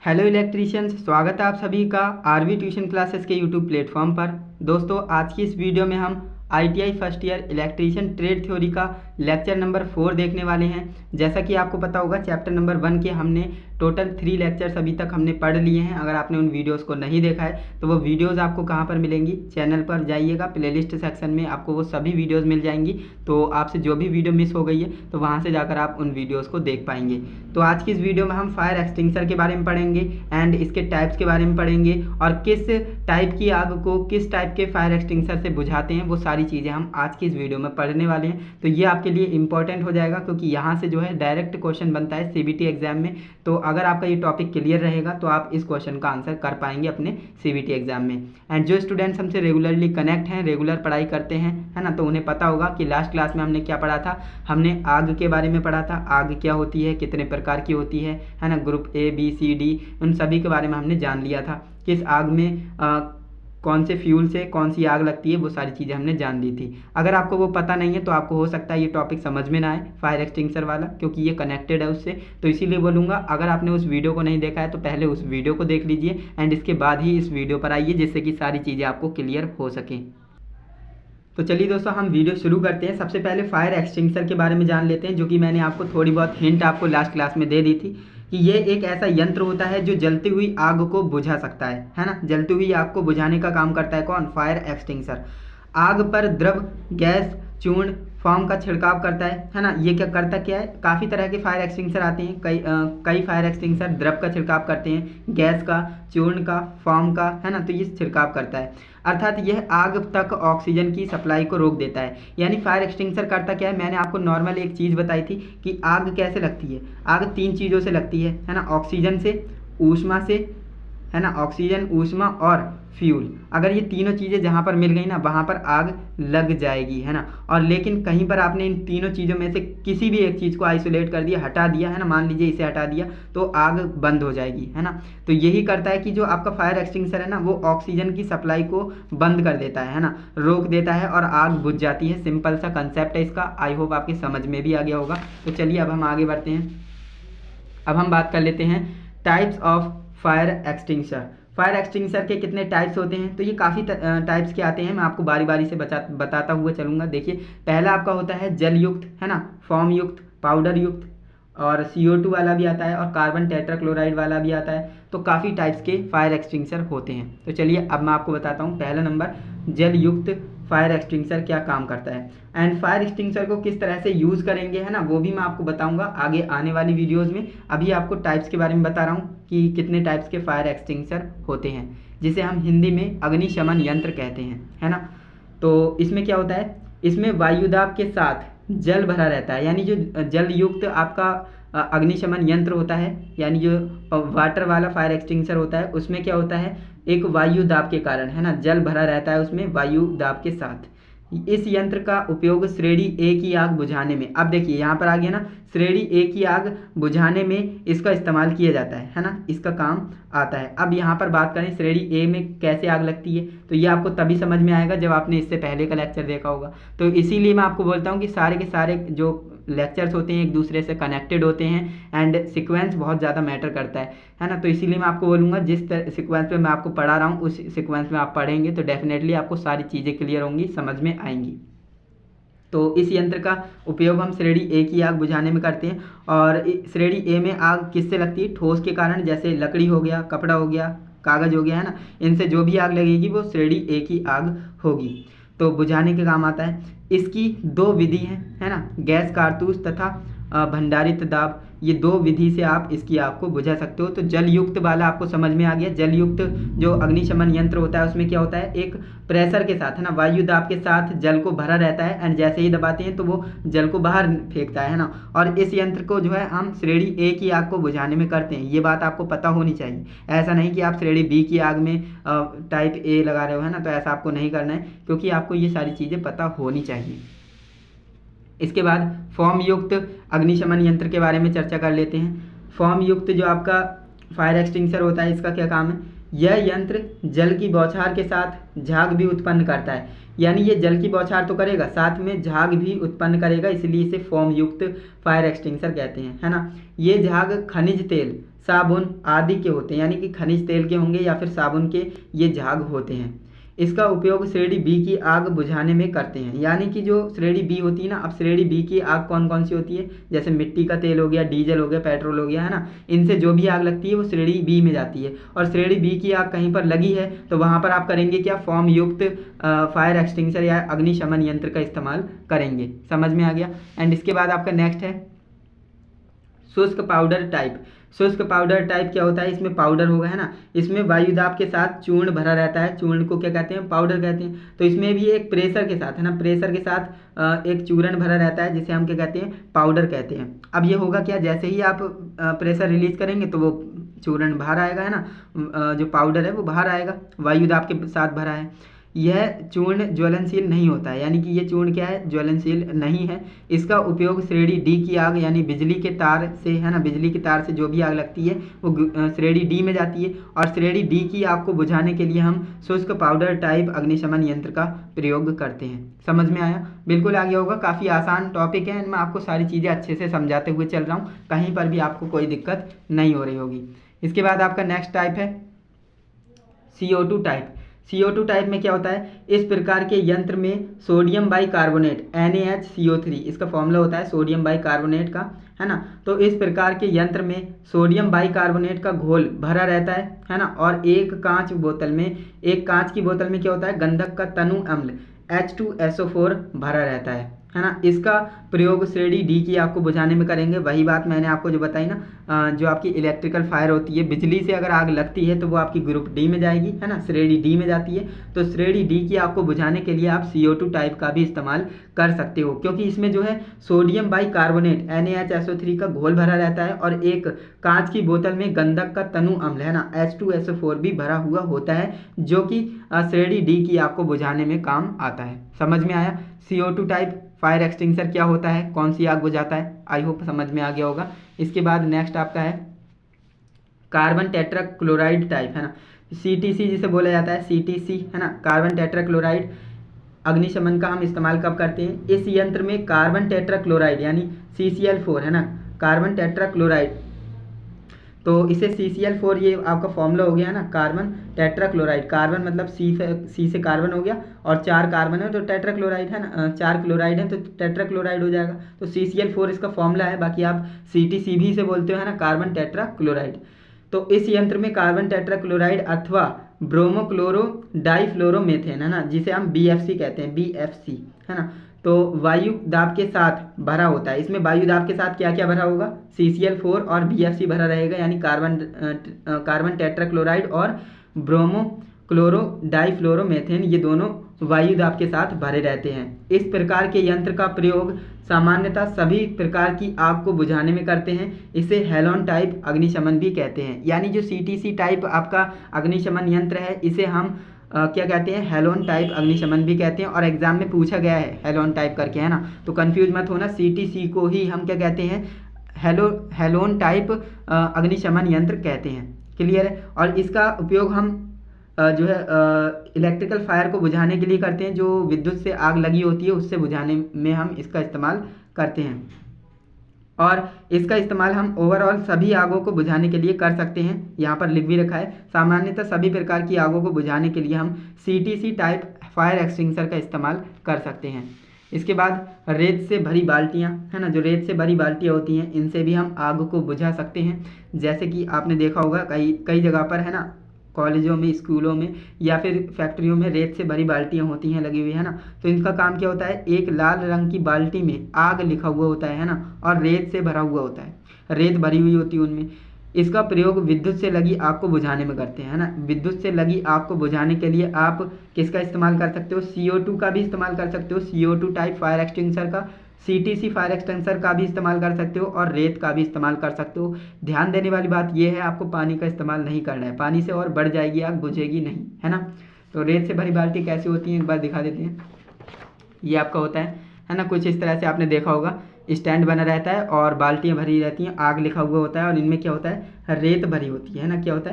Hello electricians, स्वागत है आप सभी का आरवी ट्यूशन क्लासेस के यूट्यूब प्लेटफॉर्म पर। दोस्तों, आज की इस वीडियो में हम ITI first year electrician trade theory का लेक्चर नंबर 4 देखने वाले हैं। जैसा कि आपको पता होगा, चैप्टर नंबर 1 के हमने टोटल 3 लेक्चर्स अभी तक हमने पढ़ लिए हैं। अगर आपने उन वीडियोस को नहीं देखा है तो वो वीडियोस आपको कहाँ पर मिलेंगी, चैनल पर जाइएगा, प्लेलिस्ट सेक्शन में आपको वो सभी वीडियोस मिल जाएंगी। तो आपसे जो भी वीडियो मिस हो गई है तो वहाँ से जाकर आप उन वीडियोज़ को देख पाएंगे। तो आज की इस वीडियो में हम फायर एक्सटिंग्विशर के बारे में पढ़ेंगे एंड इसके टाइप्स के बारे में पढ़ेंगे और किस टाइप की आग को किस टाइप के फायर एक्सटिंग्विशर से बुझाते हैं, वो सारी चीज़ें हम आज की इस वीडियो में पढ़ने वाले हैं। तो ये आपके लिए इंपॉर्टेंट हो जाएगा क्योंकि यहाँ से जो है डायरेक्ट क्वेश्चन बनता है सीबीटी एग्जाम में। तो अगर आपका ये टॉपिक क्लियर रहेगा तो आप इस क्वेश्चन का आंसर कर पाएंगे अपने सीबीटी एग्जाम में। एंड जो स्टूडेंट्स हमसे रेगुलरली कनेक्ट हैं, रेगुलर पढ़ाई करते हैं, है ना, तो उन्हें पता होगा कि लास्ट क्लास में हमने क्या पढ़ा था। हमने आग के बारे में पढ़ा था, आग क्या होती है, कितने प्रकार की होती है ना, group A B C D, उन सभी के बारे में हमने जान लिया था। किस आग में कौन से फ्यूल से कौन सी आग लगती है, वो सारी चीज़ें हमने जान ली थी। अगर आपको वो पता नहीं है तो आपको हो सकता है ये टॉपिक समझ में ना आए, फायर एक्सटिंग्विशर वाला, क्योंकि ये कनेक्टेड है उससे। तो इसीलिए बोलूँगा, अगर आपने उस वीडियो को नहीं देखा है तो पहले उस वीडियो को देख लीजिए एंड इसके बाद ही इस वीडियो पर आइए, जिससे कि सारी चीज़ें आपको क्लियर हो सकें। तो चलिए दोस्तों, हम वीडियो शुरू करते हैं। सबसे पहले फायर एक्सटिंग्विशर के बारे में जान लेते हैं, जो कि मैंने आपको थोड़ी बहुत हिंट आपको लास्ट क्लास में दे दी थी कि ये एक ऐसा यंत्र होता है जो जलती हुई आग को बुझा सकता है ना। जलती हुई आग को बुझाने का काम करता है कौन? Fire extinguisher. आग पर द्रव, गैस, चूर्ण, फोम का छिड़काव करता है ना। ये क्या करता क्या है? काफ़ी तरह के फायर एक्सटिंग्विशर आते हैं। कई फायर एक्सटिंग्विशर द्रव का छिड़काव करते हैं, गैस का, चूर्ण का, फोम का, है ना। तो ये छिड़काव करता है, अर्थात यह आग तक ऑक्सीजन की सप्लाई को रोक देता है। यानी फायर एक्सटिंग्विशर करता क्या है? मैंने आपको नॉर्मल एक चीज़ बताई थी कि आग कैसे लगती है। आग 3 चीज़ों से लगती है ना। ऑक्सीजन से, ऊष्मा से, है ना, ऑक्सीजन, ऊष्मा और फ्यूल। अगर ये तीनों चीज़ें जहाँ पर मिल गई ना, वहाँ पर आग लग जाएगी, है ना। और लेकिन कहीं पर आपने इन तीनों चीज़ों में से किसी भी एक चीज़ को आइसोलेट कर दिया, हटा दिया, है ना, मान लीजिए इसे हटा दिया, तो आग बंद हो जाएगी, है ना। तो यही करता है कि जो आपका फायर एक्सटिंग्विशर है ना, वो ऑक्सीजन की सप्लाई को बंद कर देता है ना, रोक देता है और आग बुझ जाती है। सिंपल सा कंसेप्ट है इसका। आई होप आपके समझ में भी आ गया होगा। तो चलिए अब हम आगे बढ़ते हैं। अब हम बात कर लेते हैं types of fire extinguisher. Fire extinguisher के कितने टाइप्स होते हैं? तो ये काफ़ी टाइप्स के आते हैं। मैं आपको बारी बारी से बताता हुआ चलूँगा। देखिए, पहला आपका होता है जल युक्त, है ना, फोम युक्त, पाउडर युक्त, और CO2 वाला भी आता है और कार्बन टेट्राक्लोराइड वाला भी आता है। तो काफ़ी टाइप्स के फायर एक्सटिंग्विशर होते हैं। तो चलिए अब मैं आपको बताता हूँ। पहला नंबर, जल युक्त फायर एक्सटिंग्विशर क्या काम करता है एंड फायर एक्सटिंग्विशर को किस तरह से यूज़ करेंगे, है ना, वो भी मैं आपको बताऊंगा आगे आने वाली वीडियोस में। अभी आपको टाइप्स के बारे में बता रहा हूँ कि कितने टाइप्स के फायर एक्सटिंग्विशर होते हैं, जिसे हम हिंदी में अग्निशमन यंत्र कहते हैं, है ना। तो इसमें क्या होता है? इसमें वायुदाब के साथ जल भरा रहता है। यानी जो जल युक्त आपका अग्निशमन यंत्र होता है, यानी जो वाटर वाला फायर एक्सटिंग्विशर होता है, उसमें क्या होता है? एक वायु दाब के कारण, है ना, जल भरा रहता है उसमें वायु दाब के साथ। इस यंत्र का उपयोग श्रेणी ए की आग बुझाने में, अब देखिए यहाँ पर आ गया ना, श्रेणी ए की आग बुझाने में इसका इस्तेमाल किया जाता है ना, इसका काम आता है। अब यहाँ पर बात करें श्रेणी ए में कैसे आग लगती है, तो ये आपको तभी समझ में आएगा जब आपने इससे पहले का लेक्चर देखा होगा। तो इसीलिए मैं आपको बोलता हूँ कि सारे के सारे जो लेक्चर्स होते हैं एक दूसरे से कनेक्टेड होते हैं एंड सीक्वेंस बहुत ज़्यादा मैटर करता है ना। तो इसीलिए मैं आपको बोलूँगा जिस सीक्वेंस पे मैं आपको पढ़ा रहा हूँ उस सीक्वेंस में आप पढ़ेंगे तो डेफिनेटली आपको सारी चीज़ें क्लियर होंगी, समझ में आएंगी। तो इस यंत्र का उपयोग हम श्रेणी ए की आग बुझाने में करते हैं। और श्रेणी ए में आग किससे लगती है? ठोस के कारण, जैसे लकड़ी हो गया, कपड़ा हो गया, कागज़ हो गया, है ना, इनसे जो भी आग लगेगी वो श्रेणी ए की आग होगी। तो बुझाने के काम आता है। इसकी 2 विधि हैं, है ना, गैस कारतूस तथा भंडारित दाब। ये 2 विधि से आप इसकी आग को बुझा सकते हो। तो जल युक्त वाला आपको समझ में आ गया। जल युक्त जो अग्निशमन यंत्र होता है उसमें क्या होता है? एक प्रेशर के साथ, है ना, वायु दाब के साथ जल को भरा रहता है एंड जैसे ही दबाते हैं तो वो जल को बाहर फेंकता है ना। और इस यंत्र को जो है हम श्रेणी ए की आग को बुझाने में करते हैं। ये बात आपको पता होनी चाहिए। ऐसा नहीं कि आप श्रेणी बी की आग में टाइप ए लगा रहे हो, है ना, तो ऐसा आपको नहीं करना है, क्योंकि आपको ये सारी चीज़ें पता होनी चाहिए। इसके बाद फोम युक्त अग्निशमन यंत्र के बारे में चर्चा कर लेते हैं। फोम युक्त जो आपका फायर एक्सटिंग्विशर होता है, इसका क्या काम है? यह यंत्र जल की बौछार के साथ झाग भी उत्पन्न करता है। यानी ये जल की बौछार तो करेगा, साथ में झाग भी उत्पन्न करेगा, इसलिए इसे फोम युक्त फायर एक्सटिंग्विशर कहते हैं, है ना। ये झाग खनिज तेल, साबुन आदि के होते हैं, यानी कि खनिज तेल के होंगे या फिर साबुन के ये झाग होते हैं। इसका उपयोग श्रेणी बी की आग बुझाने में करते हैं, यानी कि जो श्रेणी बी होती है ना, अब श्रेणी बी की आग कौन कौन सी होती है, जैसे मिट्टी का तेल हो गया, डीजल हो गया, पेट्रोल हो गया, है ना, इनसे जो भी आग लगती है वो श्रेणी बी में जाती है। और श्रेणी बी की आग कहीं पर लगी है तो वहाँ पर आप करेंगे क्या, फॉर्म युक्त फायर एक्सटिंग्विशर या अग्निशमन यंत्र का इस्तेमाल करेंगे। समझ में आ गया। एंड इसके बाद आपका नेक्स्ट है शुष्क पाउडर टाइप। शुष्क पाउडर टाइप क्या होता है, इसमें पाउडर होगा, है ना, इसमें वायुदाब के साथ चूर्ण भरा रहता है, चूर्ण को क्या कहते हैं, पाउडर कहते हैं। तो इसमें भी एक प्रेशर के साथ, है ना, प्रेशर के साथ एक चूर्ण भरा रहता है जिसे हम क्या कहते हैं, पाउडर कहते हैं। अब ये होगा क्या, जैसे ही आप प्रेशर रिलीज करेंगे तो वो चूर्ण बाहर आएगा, है ना, जो पाउडर है वो बाहर आएगा, वायुदाब के साथ भरा है। यह चूर्ण ज्वलनशील नहीं होता है, यानी कि ये चूर्ण क्या है, ज्वलनशील नहीं है। इसका उपयोग श्रेणी डी की आग, यानी बिजली के तार से, है ना, बिजली के तार से जो भी आग लगती है वो श्रेणी डी में जाती है। और श्रेणी डी की आग को बुझाने के लिए हम शुष्क पाउडर टाइप अग्निशमन यंत्र का प्रयोग करते हैं। समझ में आया, बिल्कुल आ गया होगा। काफ़ी आसान टॉपिक है, मैं आपको सारी चीज़ें अच्छे से समझाते हुए चल रहा हूँ, कहीं पर भी आपको कोई दिक्कत नहीं हो रही होगी। इसके बाद आपका नेक्स्ट टाइप है CO2 टाइप। CO2 टाइप में क्या होता है, इस प्रकार के यंत्र में सोडियम बाइकार्बोनेट NaHCO3, इसका फॉर्मूला होता है सोडियम बाइकार्बोनेट का, है ना। तो इस प्रकार के यंत्र में सोडियम बाइकार्बोनेट का घोल भरा रहता है ना। और एक कांच की बोतल में क्या होता है, गंधक का तनु अम्ल H2SO4 भरा रहता है ना। इसका प्रयोग श्रेणी डी की आग को बुझाने में करेंगे। वही बात मैंने आपको जो बताई ना, जो आपकी इलेक्ट्रिकल फायर होती है, बिजली से अगर आग लगती है तो वो आपकी ग्रुप डी में जाएगी, है ना, श्रेणी डी में जाती है। तो श्रेणी डी की आग को बुझाने के लिए आप CO2 टाइप का भी इस्तेमाल कर सकते हो, क्योंकि इसमें जो है सोडियम बाइकार्बोनेट NaHSO3 का घोल भरा रहता है और एक कांच की बोतल में गंधक का तनु अम्ल, है ना, H2SO4 भी भरा हुआ होता है, जो कि श्रेणी डी की आग को बुझाने में काम आता है। समझ में आया। CO2 टाइप फायर एक्सटिंग्विशर क्या होता है, कौन सी आग बुझाता है, आई होप समझ में आ गया होगा। इसके बाद नेक्स्ट आपका है कार्बन टेट्रा क्लोराइड टाइप, है ना, CTC जिसे बोला जाता है, CTC, है ना, कार्बन टेट्रा क्लोराइड अग्निशमन का हम इस्तेमाल कब करते हैं, इस यंत्र में कार्बन टेट्रा क्लोराइड यानी CCl4, है ना, कार्बन टेट्रा क्लोराइड, तो इसे CCl4, ये आपका फॉर्मूला हो गया ना, कार्बन टेट्रा क्लोराइड, कार्बन मतलब C से कार्बन हो गया और 4 कार्बन है तो टेट्रा क्लोराइड, है ना, 4 क्लोराइड है तो टेट्रा क्लोराइड हो जाएगा। तो CCl4 इसका फॉर्मूला है, बाकी आप CTC भी इसे बोलते हो, है ना, कार्बन टेट्रा क्लोराइड। तो इस यंत्र में कार्बन टेट्रा क्लोराइड अथवा ब्रोमोक्लोरो डाइफ्लोरोमेथेन, है ना, जिसे हम BFC कहते हैं, BFC, है ना, तो वायु दाब के साथ भरा होता है। इसमें वायु दाब के साथ क्या क्या भरा होगा, CCl4 और BFC भरा रहेगा, यानी कार्बन टेट्रा क्लोराइड और ब्रोमोक्लोरो डाइफ्लोरोमेथेन, ये दोनों वायु दाब के साथ भरे रहते हैं। इस प्रकार के यंत्र का प्रयोग सामान्यतः सभी प्रकार की आग को बुझाने में करते हैं। इसे हेलोन टाइप अग्निशमन भी कहते हैं, यानी जो CTC टाइप आपका अग्निशमन यंत्र है इसे हम क्या कहते हैं, हेलोन टाइप अग्निशमन भी कहते हैं। और एग्जाम में पूछा गया है हेलोन टाइप करके, है ना, तो कंफ्यूज मत होना, CTC को ही हम क्या कहते हैं, हेलोन टाइप अग्निशमन यंत्र कहते हैं। क्लियर है। और इसका उपयोग हम जो है इलेक्ट्रिकल फायर को बुझाने के लिए करते हैं, जो विद्युत से आग लगी होती है उससे बुझाने में हम इसका इस्तेमाल करते हैं। और इसका इस्तेमाल हम ओवरऑल सभी आगों को बुझाने के लिए कर सकते हैं, यहाँ पर लिख भी रखा है। सामान्यतः सभी प्रकार की आगों को बुझाने के लिए हम CTC टाइप फायर एक्सटिंग्विशर का इस्तेमाल कर सकते हैं। इसके बाद रेत से भरी बाल्टियाँ, है ना, जो रेत से भरी बाल्टियाँ होती हैं इनसे भी हम आग को बुझा सकते हैं। जैसे कि आपने देखा होगा कई जगह पर, है ना, कॉलेजों में, स्कूलों में या फिर फैक्ट्रियों में रेत से भरी बाल्टियाँ होती हैं लगी हुई, है ना। तो इनका काम क्या होता है, एक लाल रंग की बाल्टी में आग लिखा हुआ होता है ना, और रेत से भरा हुआ होता है, रेत भरी हुई होती है उनमें। इसका प्रयोग विद्युत से लगी आग को बुझाने में करते हैं, है ना। विद्युत से लगी आग को बुझाने के लिए आप किसका इस्तेमाल कर सकते हो, CO2 का भी इस्तेमाल कर सकते हो, CO2 टाइप फायर एक्सटिंग्विशर का, CTC फायर एक्सटिंग्विशर का भी इस्तेमाल कर सकते हो और रेत का भी इस्तेमाल कर सकते हो। ध्यान देने वाली बात यह है, आपको पानी का इस्तेमाल नहीं करना है, पानी से और बढ़ जाएगी आग, बुझेगी नहीं, है ना। तो रेत से भरी बाल्टी कैसी होती है एक बार दिखा देते हैं। ये आपका होता है ना, कुछ इस तरह से आपने देखा होगा, स्टैंड बना रहता है और बाल्टियाँ भरी रहती हैं, आग लिखा हुआ होता है और इनमें क्या होता है, रेत भरी होती है ना, क्या होता है।